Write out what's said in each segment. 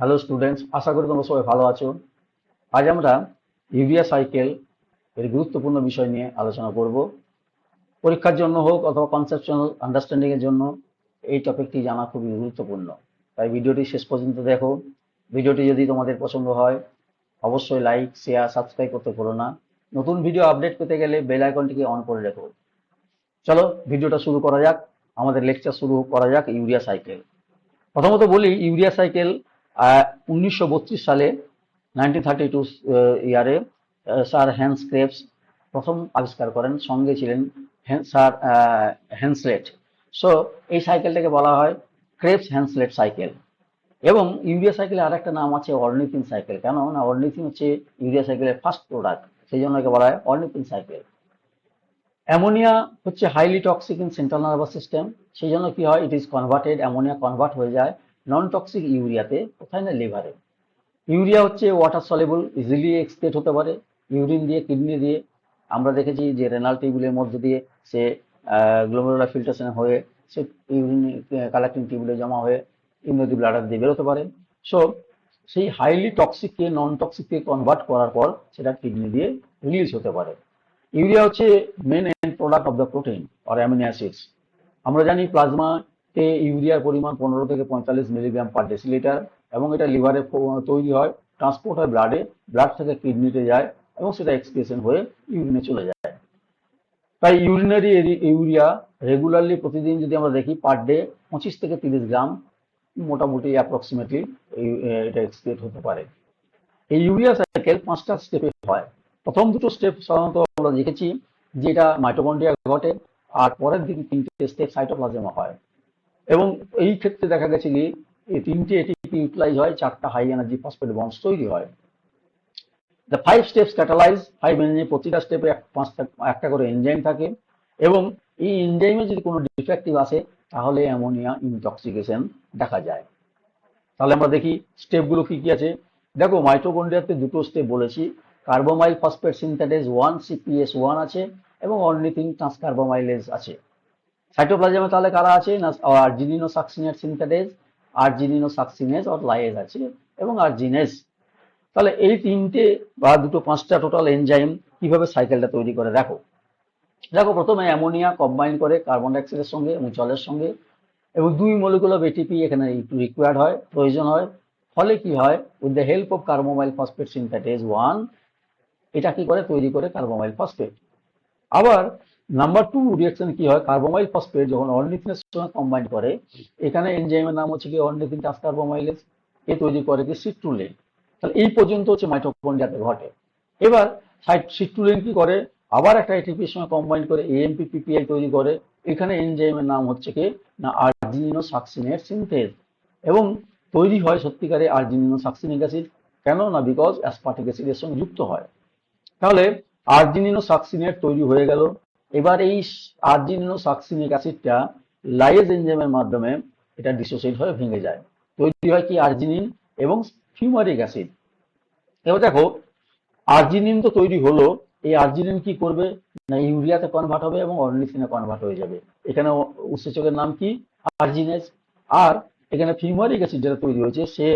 Hello students, আশা করি তোমরা সবাই ভালো আছো। আজ আমরা ইউরিয়া সাইকেল এর গুরুত্বপূর্ণ বিষয় নিয়ে আলোচনা করব। পরীক্ষার জন্য হোক অথবা কনসেপচুয়াল আন্ডারস্ট্যান্ডিং এর জন্য এই টপিকটি জানা খুবই গুরুত্বপূর্ণ। তাই ভিডিওটি শেষ পর্যন্ত দেখো। ভিডিওটি যদি তোমাদের পছন্দ হয় অবশ্যই লাইক, শেয়ার, সাবস্ক্রাইব করতে ভুলো না। নতুন ভিডিও আপডেট পেতে গেলে বেল আইকনটিকে অন করে রেখো। চলো ভিডিওটা শুরু করা যাক। আমাদের লেকচার শুরু করা যাক ইউরিয়া সাইকেল। প্রথমত বলি ইউরিয়া সাইকেল 1932 সালে 1932 ইয়ারে স্যার হ্যান্স ক্রেবস প্রথম আবিষ্কার করেন। সঙ্গে ছিলেন স্যার হ্যান্সলেট। সো এই সাইকেলটাকে বলা হয় ক্রেবস হ্যান্সলেট সাইকেল। এবং ইউরিয়া সাইকেলের আর একটা নাম আছে অর্নিথিন সাইকেল। কেন না, অর্নিথিন হচ্ছে ইউরিয়া সাইকেলের ফার্স্ট প্রোডাক্ট, সেই জন্য একে বলা হয় অর্নিথিন সাইকেল। অ্যামোনিয়া হচ্ছে highly toxic in central nervous system. সেই জন্য কি হয়, it is converted, ammonia convert হয়ে যায় নন টক্সিক ইউরিয়াতে। কোথায় না, লিভারে। ইউরিয়া হচ্ছে ওয়াটার সলিবল, ইজিলি এক্সক্রিট হতে পারে ইউরিন দিয়ে, কিডনি দিয়ে। আমরা দেখেছি যে রেনাল টিউবুলের মধ্যে দিয়ে সে গ্লোমেরুলার ফিল্ট্রেশন হয়ে সে ইউরিন কালেক্টিং টিউবুলে জমা হয়ে ইমিউনিটি ব্লাডার দিয়ে বেরোতে পারে। সো সেই হাইলি টক্সিককে নন টক্সিককে কনভার্ট করার পর সেটা কিডনি দিয়ে রিলিজ হতে পারে। ইউরিয়া হচ্ছে main end product of the protein or amino acids. আমরা জানি প্লাজমাতে ইউরিয়ার পরিমাণ 15 থেকে 45 মিলিগ্রাম পার ডেসিলিটার, এবং এটা লিভারে তৈরি হয়, ট্রান্সপোর্ট হয় ব্লাডে, ব্লাড থেকে কিডনিতে যায় এবং সেটা এক্সক্রিশন হয়ে ইউরিনে চলে যায়। তাই ইউরিনারি ইউরিয়া রেগুলারলি প্রতিদিন যদি আমরা দেখি পার ডে 25 থেকে 30 গ্রাম মোটামুটি অ্যাপ্রক্সিমেটলি এটা এক্সক্রিট হতে পারে। এই ইউরিয়া সাইকেল 5টা স্টেপে হয়। প্রথম দুটো স্টেপ সাধারণত আমরা দেখেছি যে এটা মাইটোকন্ড্রিয়া ঘটে, আর পরের দিকে 3টে স্টেপ সাইটোপ্লাজমে হয়। এবং এই ক্ষেত্রে দেখা গেছে কি এই 3টে এটিপি ইউটিলাইজ হয়, 4টা হাই এনার্জি ফসফেট বন্ডস তৈরি হয়। দ্য 5 স্টেপস ক্যাটালাইজ 5 এনজাইম, প্রতিটা স্টেপে একটা করে এনজাইম থাকে। এবং এই এনজাইমে যদি কোনো ডিফেক্টিভ আসে তাহলে অ্যামোনিয়া ইনটক্সিকেশন দেখা যায়। তাহলে আমরা দেখি স্টেপগুলো কি কি আছে। দেখো, মাইটোকন্ড্রিয়াতে দুটো স্টেপ বলেছি। কার্বোমাইল ফসফেট সিনথেটেজ 1 CPS1 আছে এবং অর্নিথিন ট্রান্সকার্বোমাইলেজ আছে। সাইটোপ্লাজমে তাহলে কারা আছে না, আর্জিনিনো সাকসিনেট সিনথেটেজ, আর্জিনিনো সাকসিনেজ অর লাইয়েজ আছে, এবং আর্জিনেজ। তাহলে এই 3টে বা দুটো 5টা টোটাল এনজাইম কিভাবে সাইকেলটা তৈরি করে দেখো। দেখো, প্রথমে অ্যামোনিয়া কম্বাইন করে কার্বন ডাইঅক্সাইডের সঙ্গে এবং জলের সঙ্গে, এবং 2 মলিকুল অফ এটিপি এখানে রিকোয়ার্ড হয়, প্রয়োজন হয়। ফলে কি হয়, with the help of carbamoyl phosphate synthetase 1 এটা কি করে তৈরি করে কার্বোমাইল ফসফেট। আবার নাম্বার 2 রিঅ্যাকশন কি হয়, কার্বোমাইল ফসফেট যখন অর্নিথিনের সঙ্গে কম্বাইন করে, এখানে এনজাইমের নাম হচ্ছে কি অর্নিথিন ট্রান্সকার্বোমাইলেজ, এ তৈরি করে কি সিট্রুলিন। তাহলে এই পর্যন্ত হচ্ছে মাইটোকন্ড্রিয়াতে ঘটে। এবার সিট্রুলিন কি করে, আবার একটা এটিপির সঙ্গে কম্বাইন করে এএমপি পিপিআই তৈরি করে। এখানে এনজাইমের নাম হচ্ছে কি না আর্জিনিনো সাকসিনেট সিনথেজ, এবং তৈরি হয় সত্যিকারে আর্জিনিনো সাকসিনিক অ্যাসিড। কেন না, বিকজ অ্যাসপার্টিক অ্যাসিডের সঙ্গে যুক্ত হয়। তাহলে আর্জিনিনো সাকসিনেট তৈরি হয়ে গেল। এবার এই আর্জিনিনো সাকসিনিক অ্যাসিডটা লাইয়েজ এনজাইমের মাধ্যমে এটা ডিসোসিয়েট হয়ে ভেঙে যায়। তৈরি হয় কি আর্জিনিন এবং ফিউমারিক অ্যাসিড। এবার দেখো, আর্জিনিন তো তৈরি হলো, এই আর্জিনিন কি করবে না ইউরিয়াতে কনভার্ট হবে এবং অর্নিথিনে কনভার্ট হয়ে যাবে। এখানে উৎসেচকের নাম কি, আর্জিনেজ। আর এখানে ফিউমারিক অ্যাসিড যেটা তৈরি হয়েছে সে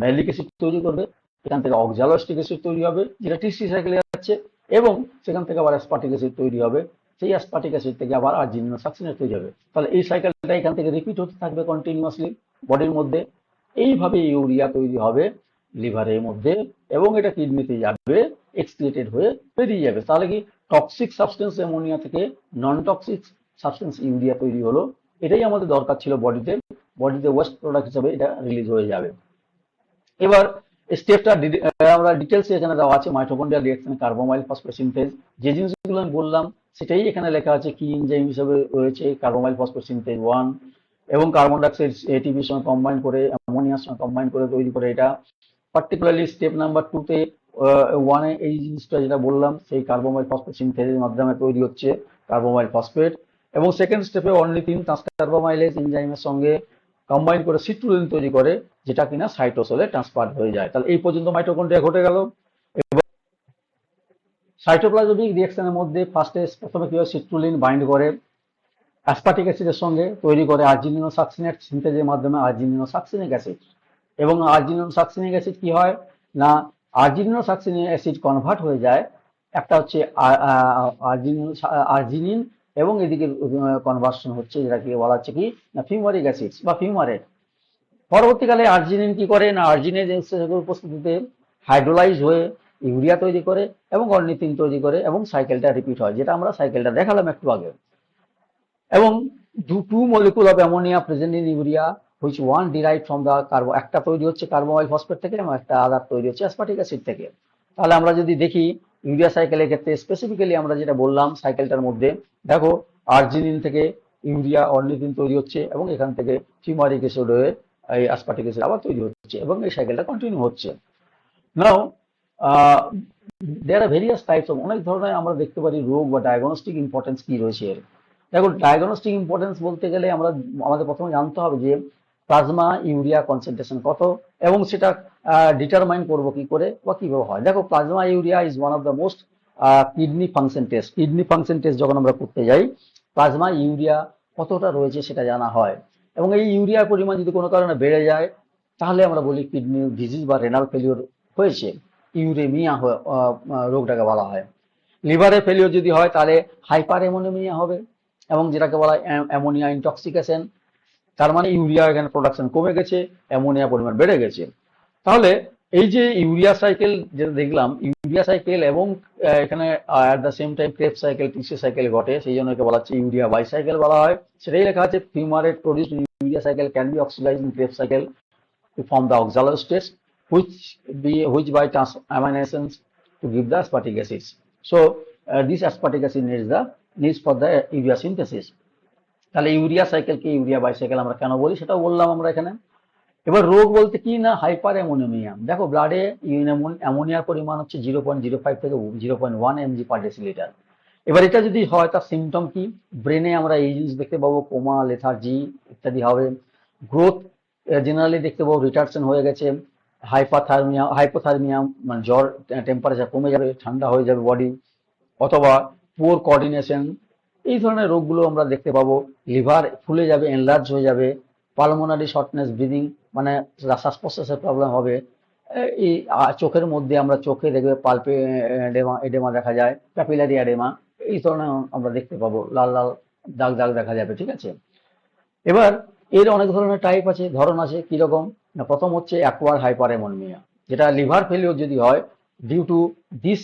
ম্যালিক অ্যাসিড তৈরি করবে। এখান থেকে অক্সালোস্টিক অ্যাসিড তৈরি হবে যেটা টিসি সাইকেলে যাচ্ছে, এবং সেখান থেকে আবার অ্যাসপার্টিক অ্যাসিড তৈরি হবে। সেই অ্যাসপার্টিক অ্যাসিড থেকে আবার আর্জিনিনো সাকসিনেট তৈরি হবে। তাহলে এই সাইকেলটা এখান থেকে রিপিট হতে থাকবে কন্টিনিউয়াসলি বডির মধ্যে। এইভাবে ইউরিয়া তৈরি হবে লিভারের মধ্যে, এবং এটা কিডনিতে যাবে, এক্সক্রিটেড হয়ে বেরিয়ে যাবে। তাহলে কি টক্সিক সাবস্টেন্স অ্যামোনিয়া থেকে নন টক্সিক সাবস্টেন্স ইউরিয়া তৈরি হলো। এটাই আমাদের দরকার ছিল বডিতে। বডিতে ওয়েস্ট প্রোডাক্ট হিসেবে এটা রিলিজ হয়ে যাবে। এবার স্টেপটা আমরা ডিটেলস এখানে দেওয়া আছে। মাইটোকন্ড্রিয়াল রিঅ্যাকশন, কার্বোমাইল ফসফেট সিনথেজ, যে জিনিসগুলো আমি বললাম সেটাই এখানে লেখা আছে। কি এনজাইম হিসেবে রয়েছে কার্বোমাইল ফসফেট সিনথেজ 1, এবং কার্বন ডাইঅক্সাইড এটিপির সঙ্গে কম্বাইন করে অ্যামোনিয়ার সঙ্গে কম্বাইন করে তৈরি করে এটা। পার্টিকুলারলি স্টেপ নাম্বার 2তে 1-এ এই জিনিসটা যেটা বললাম সেই কার্বোমাইল ফসফেট সিনথেসের মাধ্যমে তৈরি হচ্ছে কার্বোমাইল ফসফেট। এবং সেকেন্ড স্টেপে অর্নিথিন ট্রান্সকার্বোমাইলেজ এনজাইমের সঙ্গে কম্বাইন করে সিট্রুলিন তৈরি করে, যেটা কিনা সাইটোসোলে ট্রান্সফার হয়ে যায়। তাহলে এই পর্যন্ত মাইটোকন্ড্রিয়া ঘটে গেল। সাইটোপ্লাজমিক রিঅ্যাকশনের মধ্যে প্রথমে কি হয়, সিট্রুলিন বাইন্ড করে অ্যাসপার্টিক অ্যাসিডের সঙ্গে তৈরি করে আর্জিনিনো সাকসিনেট সিনথেজের মাধ্যমে আর্জিনিনো সাকসিনিক অ্যাসিড। এবং আর্জিনিন সাকসিনিক অ্যাসিড কি হয় না, আর্জিনিন সাকসিনিক অ্যাসিড কনভার্ট হয়ে যায়, একটা হচ্ছে আর্জিনিন এবং এদিকে কনভার্সন হচ্ছে যেটাকে বলা হচ্ছে কি না ফিউমারিক অ্যাসিড বা ফিউমারেট। পরবর্তীকালে আর্জিনিন কি করে না, আর্জিনের উপস্থিতিতে হাইড্রোলাইজ হয়ে ইউরিয়া তৈরি করে এবং অর্নিথিন তৈরি করে এবং সাইকেলটা রিপিট হয়, যেটা আমরা সাইকেলটা দেখালাম একটু আগে। এবং two molecule of ammonia present in urea which one derive from the carbo, একটা তৈরি হচ্ছে কার্বোমাইল ফসফেট থেকে এবং একটা আদার তৈরি হচ্ছে অ্যাসপার্টিক অ্যাসিড থেকে। তাহলে আমরা যদি দেখি ইউরিয়া সাইকেলের ক্ষেত্রে স্পেসিফিক্যালি আমরা যেটা বললাম সাইকেলটার মধ্যে, দেখো আর্জিনিন থেকে ইউরিয়া অর্নিথিন তৈরি হচ্ছে এবং এখান থেকে ফিউমারিক অ্যাসিড হয়ে এই অ্যাসপার্টিক অ্যাসিড আবার তৈরি হচ্ছে এবং এই সাইকেলটা কন্টিনিউ হচ্ছে। নাও দেয়ার আর ভেরিয়াস টাইপস অফ, অনেক ধরনের আমরা দেখতে পারি রোগ বা ডায়াগনস্টিক ইম্পর্টেন্স কি রয়েছে এর। দেখো ডায়াগনস্টিক ইম্পর্টেন্স বলতে গেলে আমাদের প্রথমে জানতে হবে যে প্লাজমা ইউরিয়া কনসেন্ট্রেশন কত এবং সেটা ডিটারমাইন করবো কি করে বা কিভাবে হয়। দেখো plasma urea is one of the most kidney function test. Kidney function test যখন আমরা করতে যাই প্লাজমা ইউরিয়া কতটা রয়েছে সেটা জানা হয় এবং এই ইউরিয়ার পরিমাণ যদি কোনো কারণে বেড়ে যায় তাহলে আমরা বলি কিডনি ডিজিজ বা রেনাল ফেলিওর হয়েছে, ইউরেমিয়া রোগটাকে বলা হয়। লিভারে ফেলিওর যদি হয় তাহলে হাইপার অ্যামোনিয়া হবে এবং যেটাকে বলা হয় অ্যামোনিয়া ইনটক্সিকেশন, তার মানে ইউরিয়া এখানে প্রোডাকশন কমে গেছে, অ্যামোনিয়া পরিমাণ বেড়ে গেছে। তাহলে এই যে ইউরিয়া সাইকেল যেটা দেখলাম, ইউরিয়া সাইকেল এবং এখানে at the same time Krebs cycle TC cycle ঘটে, সেই জন্য একে বলা হচ্ছে ইউরিয়া বাইসাইকেল বলা হয়। সেটাই লেখা আছে fumarate produced urea cycle can be oxidised in Krebs cycle to form the oxaloacetate, which by amino acids to give the aspartic acids. So this aspartic acid needs for the urea synthesis. তাহলে urea সাইকেলকে urea bicycle আমরা কেন বলি সেটাও বললাম আমরা এখানে। এবার রোগ বলতে কি না হাইপার অ্যামোনিয়া। দেখো ব্লাডে অ্যামোনিয়ার পরিমাণ হচ্ছে 0.05 থেকে 0.1 mg পার ডেসিলিটার। এবার এটা যদি হয় তার সিমটম কি, ব্রেনে আমরা এই জিনিস দেখতে পাবো, কোমা, লেথার্জি ইত্যাদি হবে। গ্রোথ জেনারেলি দেখতে পাবো রিটার্ডশন হয়ে গেছে, হাইপোথার্মিয়া মানে জ্বর, টেম্পারেচার কমে যাবে, ঠান্ডা হয়ে যাবে বডি, অথবা পুয়ার কোঅর্ডিনেশন, এই ধরনের রোগগুলো আমরা দেখতে পাবো। লিভার ফুলে যাবে, এনলার্জ হয়ে যাবে, পালমোনারি শর্টনেস ব্রিদিং মানে শ্বাস প্রশ্বাসের প্রবলেম হবে। এই চোখের মধ্যে আমরা চোখে দেখবে পালপে এডেমা দেখা যায়, ক্যাপিলারি এডেমা, এই ধরনের আমরা দেখতে পাবো, লাল লাল দাগ দাগ দেখা যাবে, ঠিক আছে। এবার এর অনেক ধরনের টাইপ আছে, ধরন আছে, কিরকম না প্রথম হচ্ছে অ্যাকোয়ার হাইপার অ্যামোনিয়া, যেটা লিভার ফেলিওর যদি হয় due to this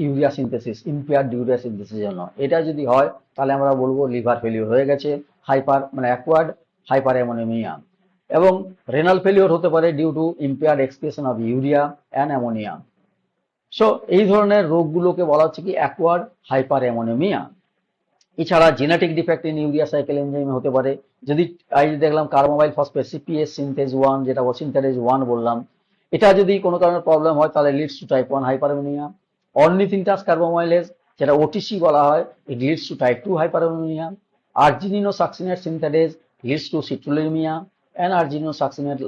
urea synthesis, impaired urea সিনথেসিসের জন্য, এটা যদি হয় তাহলে আমরা বলবো লিভার ফেলিওর হয়ে গেছে, হাইপার মানে অ্যাকোয়ার্ড হাইপার অ্যামোনিয়া। এবং রেনাল ফেলিওর হতে পারে due to impaired excretion of urea and ammonia. So এই ধরনের রোগগুলোকে বলা হচ্ছে কি অ্যাকোয়ার্ড হাইপার অ্যামোনিয়া। এছাড়া genetic defect in urea cycle এনজাইমে হতে পারে, যদি এই যে দেখলাম কার্বোমাইল ফসফেট সিপিএস সিনথেজ 1 যেটা সিনথেজ 1 বললাম, এটা যদি কোনো কারণে প্রবলেম হয় তাহলে leads to type 1 hyperammonemia. Ornithine transcarbamylase যেটা ওটিসি বলা হয়, it leads to type 2 hyperammonemia. Argininosuccinate synthetase leads to citrullinemia and argininosuccinate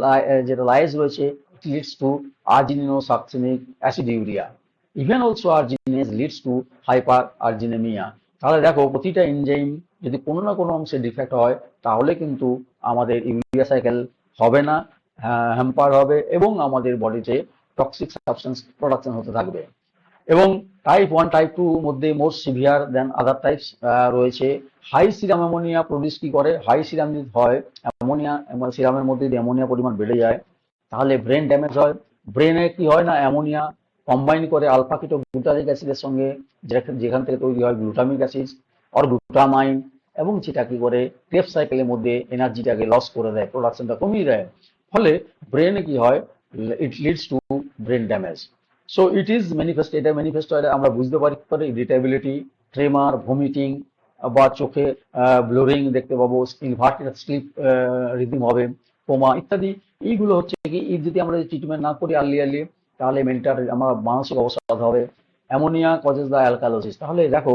যেটা লাইজ রয়েছে it leads to argininosuccinic aciduria. Even also arginase leads to hyperargininemia. তাহলে দেখো প্রতিটা enzyme যদি কোনো না কোনো অংশে ডিফেক্ট হয় তাহলে কিন্তু আমাদের ইউরিয়া সাইকেল হবে না, হ্যাম্পার হবে এবং আমাদের বডিতে টক্সিক সাবস্টেন্স প্রোডাকশন হতে থাকবে। এবং টাইপ 1 টাইপ 2 মধ্যে মোর সিভিয়ার দেন আদার টাইপস রয়েছে। হাই সিরাম অ্যামোনিয়া প্রডিউস কি করে, হাই সিরাম যদি হয় অ্যামোনিয়া, সিরামের মধ্যে যদি অ্যামোনিয়া পরিমাণ বেড়ে যায় তাহলে ব্রেন ড্যামেজ হয়। ব্রেনে কি হয় না অ্যামোনিয়া কম্বাইন করে আলফা কিটো গ্লুটারিক অ্যাসিডের সঙ্গে, যেখান থেকে তৈরি হয় গ্লুটামিক অ্যাসিড অর গ্লুটামাইন, এবং সেটা কি করে ক্রেবস সাইকেলের মধ্যে এনার্জিটাকে লস করে দেয়, প্রোডাকশনটা কমিয়ে দেয়। ফলে ব্রেনে কি হয়, it leads two brain damage. So it is manifest, এটা ম্যানিফেস্ট হয় আমরা বুঝতে পারি ইরিটেবিলিটি, ট্রেমার, ভমিটিং বা চোখে ব্লোরিং দেখতে পাবো, ইনভার্টেড স্লিপ রিদিম হবে, কোমা ইত্যাদি। এইগুলো হচ্ছে কি যদি আমরা ট্রিটমেন্ট না করি আর্লি তাহলে মেন্টাল আমার মানসিক অবসাদ হবে। অ্যামোনিয়া কজেস দ্য অ্যালকালোসিস, তাহলে দেখো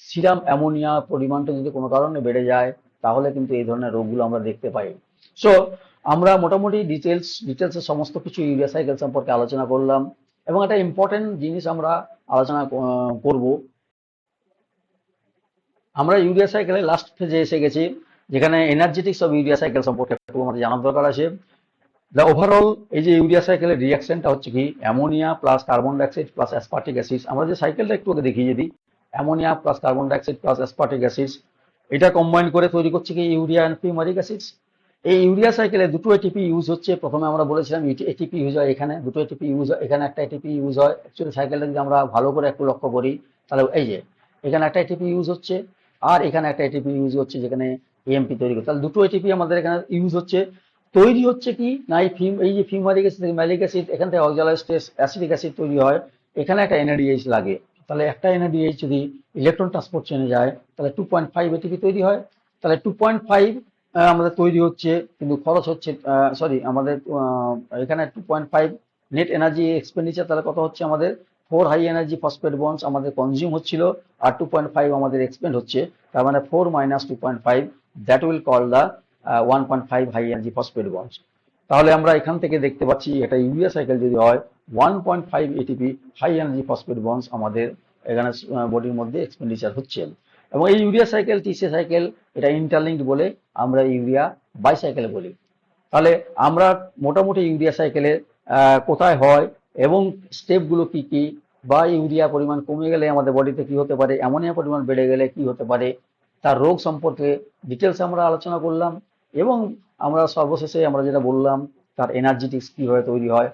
সিরাম অ্যামোনিয়া পরিমাণটা যদি কোনো কারণে বেড়ে যায় তাহলে কিন্তু এই ধরনের রোগগুলো আমরা দেখতে পাই। সো আমরা মোটামুটি ডিটেলসে সমস্ত কিছু ইউরিয়া সাইকেল সম্পর্কে আলোচনা করলাম এবং একটা ইম্পর্টেন্ট জিনিস আমরা আলোচনা করব। আমরা ইউরিয়া সাইকেলের লাস্ট ফেজে এসে গেছি যেখানে এনার্জেটিক্স অফ ইউরিয়া সাইকেল সম্পর্কে একটু আমাদের জানার দরকার আছে। দ্য ওভারঅল এই যে ইউরিয়া সাইকেলের রিয়াকশনটা হচ্ছে কি ammonia plus carbon dioxide plus aspartic acid. আমরা যে সাইকেলটা একটু আগে দেখি, যদি ammonia plus carbon dioxide plus aspartic acid, এটা কম্বাইন করে তৈরি করছে কি ইউরিয়া অ্যান্ড ফিউমারিক অ্যাসিড। এই ইউরিয়া সাইকেলে দুটো এটিপি ইউজ হচ্ছে। প্রথমে আমরা বলেছিলাম এটিপি ইউজ হয় এখানে, দুটো এটিপি ইউজ হয় এখানে, একটা এটিপি ইউজ হয়। অ্যাকচুয়ালি সাইকেলটা যদি আমরা ভালো করে একটু লক্ষ্য করি, তাহলে এই যে এখানে একটা এটিপি ইউজ হচ্ছে আর এখানে একটা এটিপি ইউজ হচ্ছে, যেখানে এএমপি তৈরি করছে। তাহলে দুটো এটিপি আমাদের এখানে ইউজ হচ্ছে। তৈরি হচ্ছে কি না এই যে ফিউমারিক অ্যাসিড থেকে ম্যালিক অ্যাসিড, এখান থেকে অক্সালাইজ অ্যাসিডিক অ্যাসিড তৈরি হয়। এখানে একটা এনএডিএইচ লাগে। তাহলে একটা এনএডিএইচ যদি ইলেকট্রন ট্রান্সপোর্ট চেনে যায়, তাহলে 2.5 এটিপি তৈরি হয়। তাহলে 2.5 আমাদের তৈরি হচ্ছে, কিন্তু খরচ হচ্ছে, সরি আমাদের এখানে 2.5 নেট এনার্জি এক্সপেন্ডিচার। তাহলে কত হচ্ছে আমাদের 4 হাই এনার্জি ফসফেট বন্ডস আমাদের কনজিউম হচ্ছিল, আর 2.5 আমাদের এক্সপেন্ড হচ্ছে। তার মানে 4 minus 2.5, that will call the 1.5 high energy phosphate bonds. তাহলে আমরা এখান থেকে দেখতে পাচ্ছি একটা ইউরিয়া সাইকেল যদি হয়, 1.5 ATP high energy phosphate bonds আমাদের এখানে বডির মধ্যে এক্সপেন্ডিচার হচ্ছে। এবং এই ইউরিয়া সাইকেল টিসিএ সাইকেল এটা ইন্টারলিঙ্কড বলে আমরা ইউরিয়া বাইসাইকেল বলি। তাহলে আমরা মোটামুটি ইউরিয়া সাইকেলের কোথায় হয় এবং স্টেপগুলো কি কি, বা ইউরিয়া পরিমাণ কমে গেলে আমাদের বডিতে কি হতে পারে, অ্যামোনিয়া পরিমাণ বেড়ে গেলে কি হতে পারে, তার রোগ সম্পর্কে ডিটেলস আমরা আলোচনা করলাম। এবং আমরা সর্বশেষে আমরা যেটা বললাম, তার এনার্জেটিক্স কিভাবে তৈরি হয়,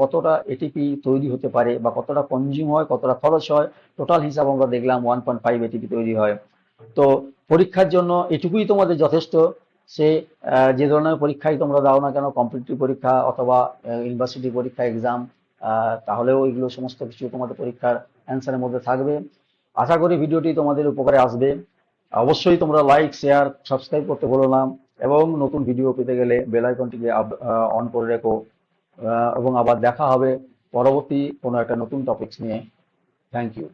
কতটা এটিপি তৈরি হতে পারে, বা কতটা কনজিউম হয়, কতটা খরচ হয়, টোটাল হিসাব আমরা দেখলাম 1.5 এটিপি তৈরি হয়। তো পরীক্ষার জন্য এটুকুই তোমাদের যথেষ্ট। সে যে ধরনের পরীক্ষাই তোমরা দাও না কেন, কম্পিটিটিভ পরীক্ষা অথবা ইউনিভার্সিটি পরীক্ষা এক্সাম, তাহলেও এগুলো সমস্ত কিছু তোমাদের পরীক্ষার অ্যান্সারের মধ্যে থাকবে। আশা করি ভিডিওটি তোমাদের উপকারে আসবে। অবশ্যই তোমরা লাইক, শেয়ার, সাবস্ক্রাইব করতে ভুলো না, এবং নতুন ভিডিও পেতে গেলে বেল আইকনটিকে অন করে রেখো। এবং আবার দেখা হবে পরবর্তী কোনো একটা নতুন টপিকস নিয়ে। Thank you.